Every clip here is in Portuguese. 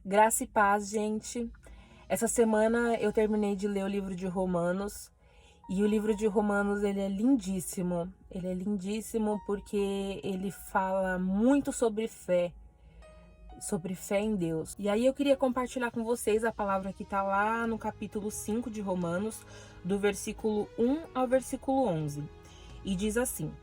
Graça e paz, gente. Essa semana eu terminei de ler o livro de Romanos e o livro de Romanos ele é lindíssimo. Ele é lindíssimo porque ele fala muito sobre fé em Deus. E aí eu queria compartilhar com vocês a palavra que está lá no capítulo 5 de Romanos, do versículo 1 ao versículo 11. E diz assim: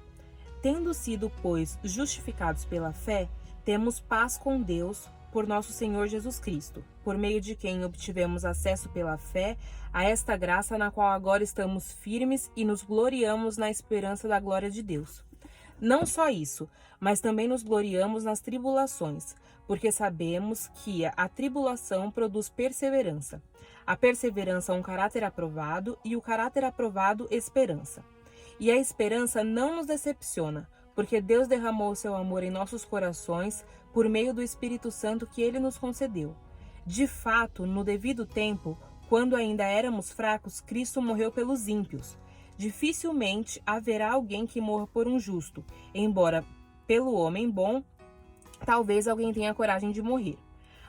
Tendo sido, pois, justificados pela fé, temos paz com Deus por nosso Senhor Jesus Cristo, por meio de quem obtivemos acesso pela fé a esta graça na qual agora estamos firmes e nos gloriamos na esperança da glória de Deus. Não só isso, mas também nos gloriamos nas tribulações, porque sabemos que a tribulação produz perseverança. A perseverança um caráter aprovado e o caráter aprovado esperança. E a esperança não nos decepciona, porque Deus derramou o seu amor em nossos corações por meio do Espírito Santo que ele nos concedeu. De fato, no devido tempo, quando ainda éramos fracos, Cristo morreu pelos ímpios. Dificilmente haverá alguém que morra por um justo, embora pelo homem bom, talvez alguém tenha coragem de morrer.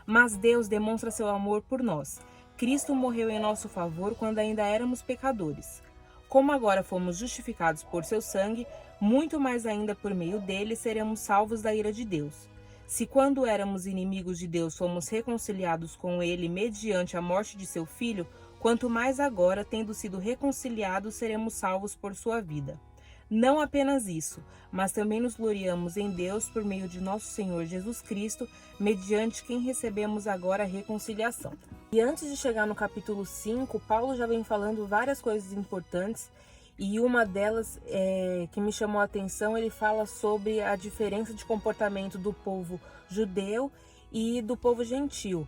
Mas Deus demonstra seu amor por nós. Cristo morreu em nosso favor quando ainda éramos pecadores. Como agora fomos justificados por seu sangue, muito mais ainda por meio dele seremos salvos da ira de Deus. Se quando éramos inimigos de Deus fomos reconciliados com ele mediante a morte de seu filho, quanto mais agora, tendo sido reconciliados, seremos salvos por sua vida. Não apenas isso, mas também nos gloriamos em Deus por meio de nosso Senhor Jesus Cristo, mediante quem recebemos agora a reconciliação. E antes de chegar no capítulo 5, Paulo já vem falando várias coisas importantes, e uma delas que me chamou a atenção, ele fala sobre a diferença de comportamento do povo judeu e do povo gentil.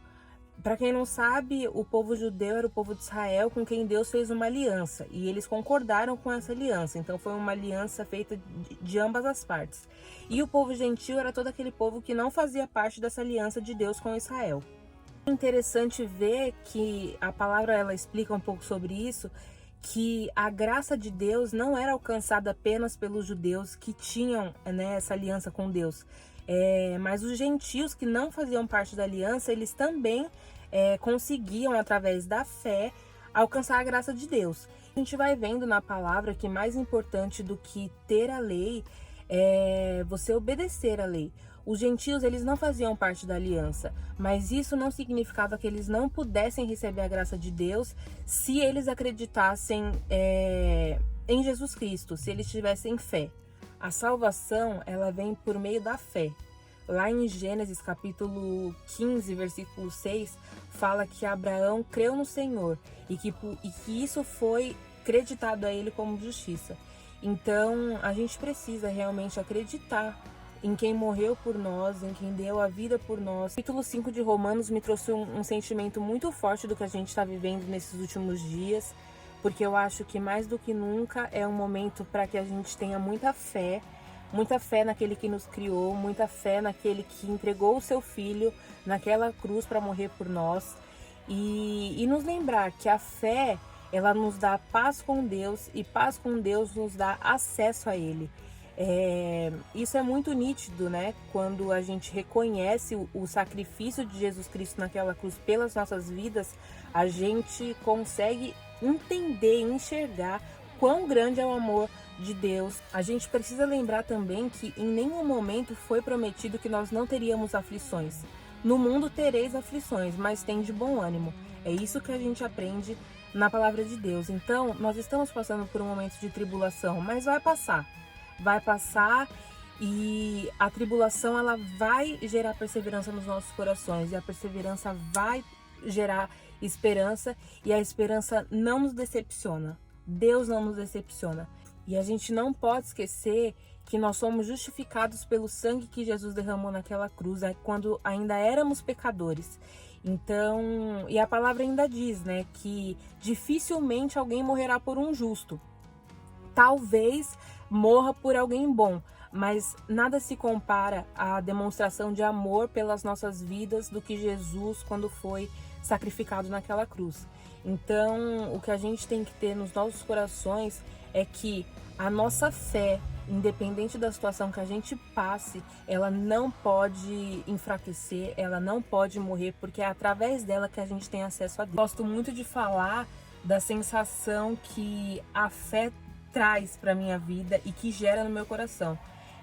Para quem não sabe, o povo judeu era o povo de Israel com quem Deus fez uma aliança, e eles concordaram com essa aliança, então foi uma aliança feita de ambas as partes. E o povo gentil era todo aquele povo que não fazia parte dessa aliança de Deus com Israel. É interessante ver que a palavra ela explica um pouco sobre isso, que a graça de Deus não era alcançada apenas pelos judeus que tinham, né, essa aliança com Deus. Mas os gentios que não faziam parte da aliança, eles também conseguiam, através da fé, alcançar a graça de Deus. A gente vai vendo na palavra que mais importante do que ter a lei é você obedecer a lei. Os gentios, eles não faziam parte da aliança, mas isso não significava que eles não pudessem receber a graça de Deus se eles acreditassem em Jesus Cristo, se eles tivessem fé. A salvação, ela vem por meio da fé. Lá em Gênesis capítulo 15, versículo 6, fala que Abraão creu no Senhor e que isso foi creditado a ele como justiça. Então, a gente precisa realmente acreditar em quem morreu por nós, em quem deu a vida por nós. O capítulo 5 de Romanos me trouxe um sentimento muito forte do que a gente está vivendo nesses últimos dias, porque eu acho que mais do que nunca é um momento para que a gente tenha muita fé naquele que nos criou, muita fé naquele que entregou o seu filho naquela cruz para morrer por nós, e nos lembrar que a fé, ela nos dá paz com Deus, e paz com Deus nos dá acesso a ele. Isso é muito nítido, né? Quando a gente reconhece o sacrifício de Jesus Cristo naquela cruz pelas nossas vidas, a gente consegue entender, enxergar quão grande é o amor de Deus. A gente precisa lembrar também que em nenhum momento foi prometido que nós não teríamos aflições. No mundo tereis aflições, mas tem de bom ânimo. É isso que a gente aprende na palavra de Deus. Então, nós estamos passando por um momento de tribulação, mas vai passar. Vai passar, e a tribulação ela vai gerar perseverança nos nossos corações, e a perseverança vai gerar esperança, e a esperança não nos decepciona. Deus não nos decepciona. E a gente não pode esquecer que nós somos justificados pelo sangue que Jesus derramou naquela cruz, quando ainda éramos pecadores. Então, e a palavra ainda diz, né, que dificilmente alguém morrerá por um justo. Talvez morra por alguém bom, mas nada se compara à demonstração de amor pelas nossas vidas do que Jesus quando foi sacrificado naquela cruz. Então, o que a gente tem que ter nos nossos corações é que a nossa fé independente da situação que a gente passe, ela não pode enfraquecer, ela não pode morrer, porque é através dela que a gente tem acesso a Deus. Gosto muito de falar da sensação que a fé traz para minha vida e que gera no meu coração.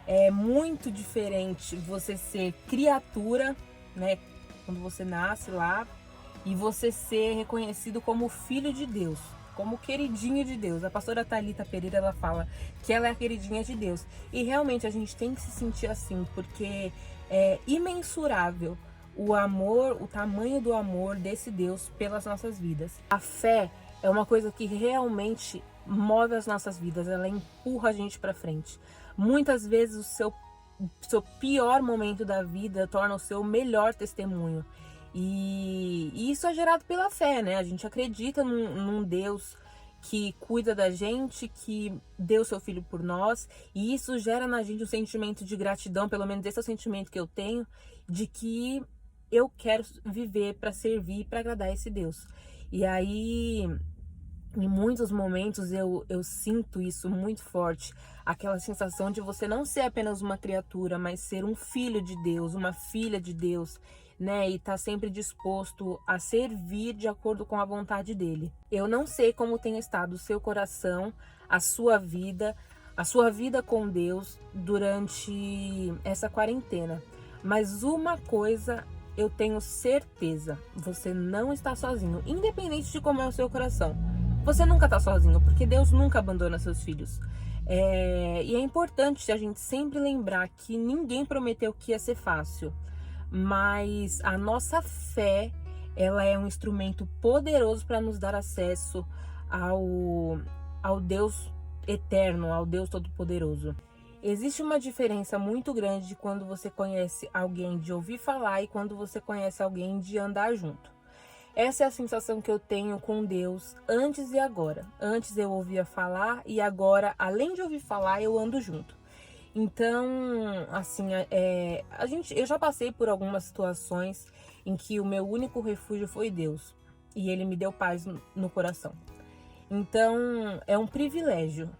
É muito diferente você ser criatura, né, quando você nasce lá, e você ser reconhecido como filho de Deus, como queridinho de Deus. A pastora Thalita Pereira, ela fala que ela é a queridinha de Deus. E realmente a gente tem que se sentir assim, porque é imensurável o amor, o tamanho do amor desse Deus pelas nossas vidas. A fé é uma coisa que realmente move as nossas vidas, ela empurra a gente para frente. Muitas vezes o seu pior momento da vida torna o seu melhor testemunho. E isso é gerado pela fé, né? A gente acredita num Deus que cuida da gente, que deu seu filho por nós, e isso gera na gente um sentimento de gratidão, pelo menos esse é o sentimento que eu tenho, de que eu quero viver para servir, para agradar esse Deus. E aí, em muitos momentos eu sinto isso muito forte, aquela sensação de você não ser apenas uma criatura, mas ser um filho de Deus, uma filha de Deus, né? E tá sempre disposto a servir de acordo com a vontade dele. Eu não sei como tem estado o seu coração, a sua vida com Deus durante essa quarentena, mas uma coisa eu tenho certeza, você não está sozinho, independente de como é o seu coração. Você nunca está sozinho, porque Deus nunca abandona seus filhos. E é importante a gente sempre lembrar que ninguém prometeu que ia ser fácil, mas a nossa fé, ela é um instrumento poderoso para nos dar acesso ao Deus eterno, ao Deus Todo-Poderoso. Existe uma diferença muito grande de quando você conhece alguém de ouvir falar e quando você conhece alguém de andar junto. Essa é a sensação que eu tenho com Deus antes e agora. Antes eu ouvia falar e agora, além de ouvir falar, eu ando junto. Então, assim, eu já passei por algumas situações em que o meu único refúgio foi Deus. E Ele me deu paz no coração. Então, é um privilégio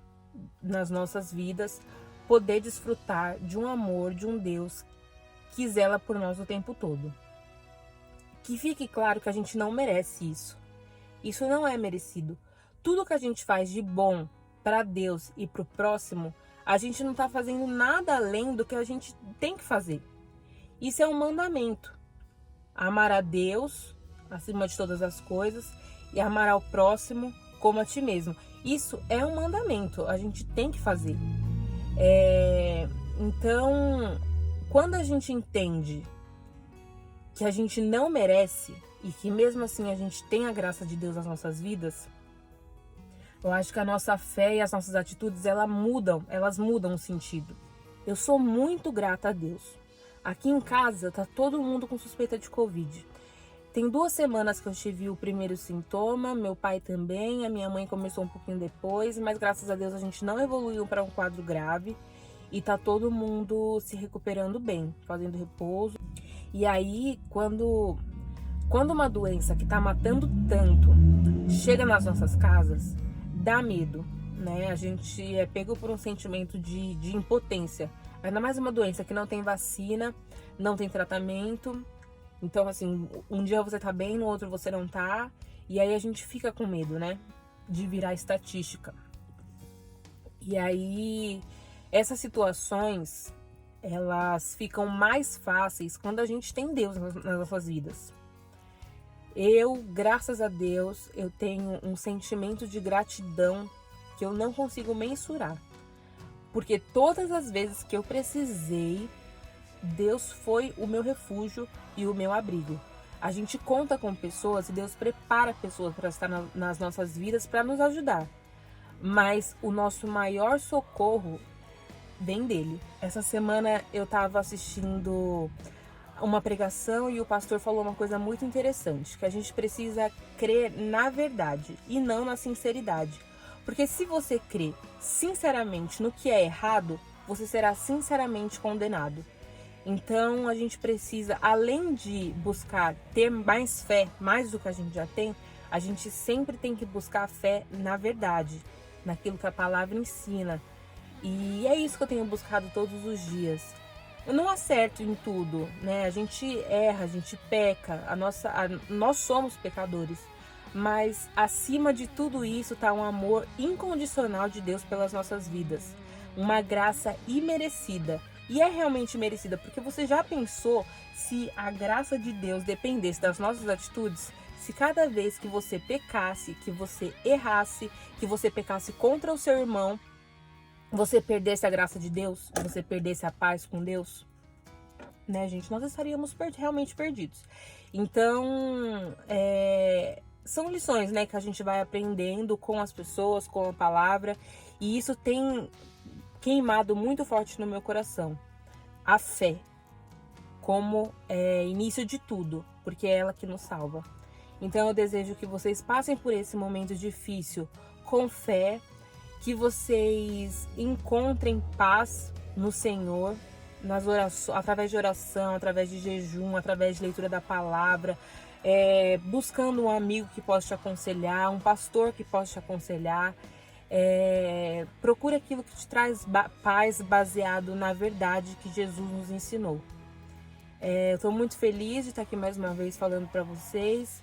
nas nossas vidas poder desfrutar de um amor, de um Deus que zela por nós o tempo todo. Que fique claro que a gente não merece isso. Isso não é merecido. Tudo que a gente faz de bom para Deus e para o próximo, a gente não está fazendo nada além do que a gente tem que fazer. Isso é um mandamento. Amar a Deus acima de todas as coisas e amar ao próximo como a ti mesmo. Isso é um mandamento. A gente tem que fazer. Então, quando a gente entende que a gente não merece e que mesmo assim a gente tem a graça de Deus nas nossas vidas, eu acho que a nossa fé e as nossas atitudes, elas mudam o sentido. Eu sou muito grata a Deus. Aqui em casa tá todo mundo com suspeita de Covid. Tem 2 semanas que eu tive o primeiro sintoma, meu pai também, a minha mãe começou um pouquinho depois, mas graças a Deus a gente não evoluiu para um quadro grave e tá todo mundo se recuperando bem, fazendo repouso. E aí, quando uma doença que tá matando tanto chega nas nossas casas, dá medo, né? A gente é pego por um sentimento de impotência. Ainda mais uma doença que não tem vacina, não tem tratamento. Então, assim, um dia você tá bem, no outro você não tá. E aí a gente fica com medo, né? De virar estatística. E aí, essas situações, elas ficam mais fáceis quando a gente tem Deus nas nossas vidas. Eu, graças a Deus, eu tenho um sentimento de gratidão que eu não consigo mensurar. Porque todas as vezes que eu precisei, Deus foi o meu refúgio e o meu abrigo. A gente conta com pessoas e Deus prepara pessoas para estar nas nossas vidas para nos ajudar. Mas o nosso maior socorro vem dele. Essa semana eu estava assistindo uma pregação e o pastor falou uma coisa muito interessante, que a gente precisa crer na verdade e não na sinceridade. Porque se você crê sinceramente no que é errado, você será sinceramente condenado. Então a gente precisa, além de buscar ter mais fé, mais do que a gente já tem, a gente sempre tem que buscar a fé na verdade, naquilo que a palavra ensina. E é isso que eu tenho buscado todos os dias. Eu não acerto em tudo, né? A gente erra, a gente peca, nós somos pecadores. Mas acima de tudo isso está um amor incondicional de Deus pelas nossas vidas. Uma graça imerecida. E é realmente merecida, porque você já pensou se a graça de Deus dependesse das nossas atitudes? Se cada vez que você pecasse, que você errasse, que você pecasse contra o seu irmão, você perdesse a graça de Deus, você perdesse a paz com Deus, né, gente? Nós estaríamos realmente perdidos. Então, são lições, né, que a gente vai aprendendo com as pessoas, com a palavra, e isso tem queimado muito forte no meu coração. A fé, como início de tudo, porque é ela que nos salva. Então, eu desejo que vocês passem por esse momento difícil com fé, que vocês encontrem paz no Senhor, através de oração, através de jejum, através de leitura da palavra, buscando um amigo que possa te aconselhar, um pastor que possa te aconselhar. Procure aquilo que te traz paz baseado na verdade que Jesus nos ensinou. Eu estou muito feliz de estar aqui mais uma vez falando para vocês,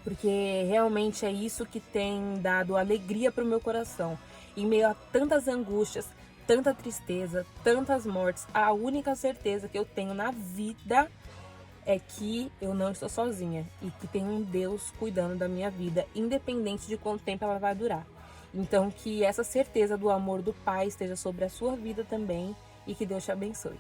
porque realmente é isso que tem dado alegria para o meu coração. Em meio a tantas angústias, tanta tristeza, tantas mortes, a única certeza que eu tenho na vida é que eu não estou sozinha e que tem um Deus cuidando da minha vida, independente de quanto tempo ela vai durar. Então, que essa certeza do amor do Pai esteja sobre a sua vida também e que Deus te abençoe.